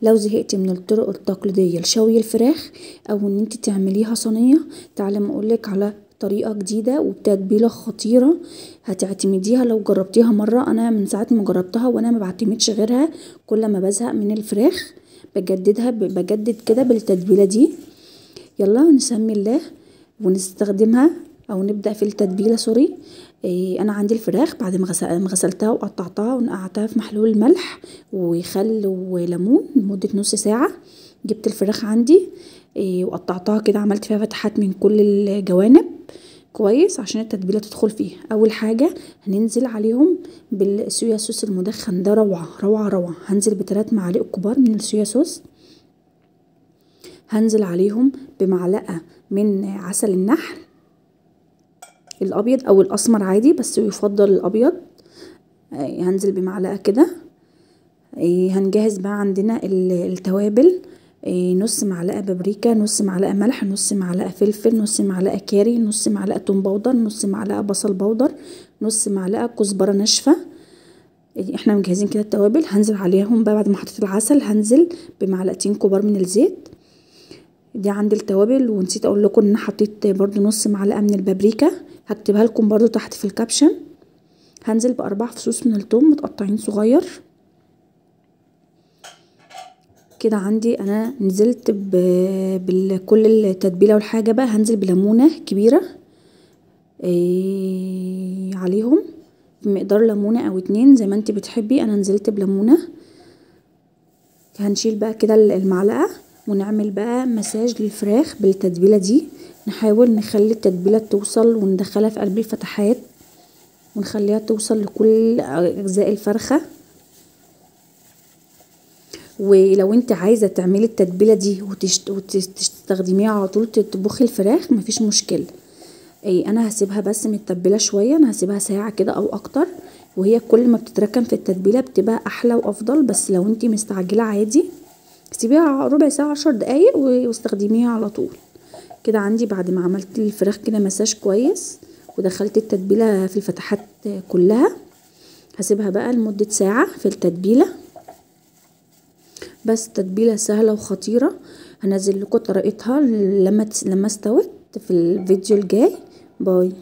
لو زهقتي من الطرق التقليدية لشوي الفراخ او ان انت تعمليها صينية، تعالى ما اقولك على طريقة جديدة وبتتبيلة خطيرة هتعتمديها لو جربتيها مرة. انا من ساعة ما جربتها وانا ما بعتمدش غيرها، كل ما بزهق من الفراخ بجددها، بجدد كده بالتتبيلة دي. يلا نسمي الله ونستخدمها او نبدأ في التتبيلة. سوري. انا عندي الفراخ بعد ما ما غسلتها وقطعتها ونقعتها في محلول ملح وخل وليمون لمدة نص ساعة. جبت الفراخ عندي وقطعتها كده، عملت فيها فتحات من كل الجوانب كويس عشان التتبيله تدخل فيها. اول حاجه هننزل عليهم بالصويا صوص المدخن، ده روعه روعه روعه. هنزل ب3 معالق كبار من الصويا صوص. هنزل عليهم بمعلقه من عسل النحل الابيض او الاسمر عادي، بس يفضل الابيض. هنزل بمعلقه كده. هنجهز بقى عندنا التوابل. نص معلقه بابريكا، نص معلقه ملح، نص معلقه فلفل، نص معلقه كاري، نص معلقه توم باودر، نص معلقه بصل باودر، نص معلقه كزبره ناشفه. احنا مجهزين كده التوابل. هنزل عليهم بقى بعد ما حطيت العسل، هنزل بمعلقتين كبار من الزيت. دي عندي التوابل. ونسيت اقول لكم ان انا حطيت برضو نص معلقه من البابريكا، هكتبها لكم برضو تحت في الكابشن. هنزل ب4 فصوص من الثوم متقطعين صغير كده. عندي انا نزلت بكل التتبيله والحاجه. بقى هنزل بليمونه كبيره عليهم بمقدار ليمونه او 2 زي ما انت بتحبي. انا نزلت بليمونه. هنشيل بقى كده المعلقه ونعمل بقى مساج للفراخ بالتتبيله دي. نحاول نخلي التتبيله توصل وندخلها في قلب الفتحات ونخليها توصل لكل اجزاء الفرخه. ولو انت عايزه تعملي التتبيله دي وتستخدميها على طول تطبخي الفراخ مفيش مشكله. انا هسيبها بس متبله شويه، انا هسيبها ساعه كده او اكتر، وهي كل ما بتتركن في التتبيله بتبقى احلى وافضل. بس لو انت مستعجله عادي سيبيها ربع ساعه 10 دقايق واستخدميها على طول. كده عندي بعد ما عملت الفراخ كده مساج كويس ودخلت التتبيله في الفتحات كلها، هسيبها بقى لمده ساعه في التتبيله. بس تتبيله سهله وخطيره. هنزل لكم طريقتها لما استوت في الفيديو الجاي. باي.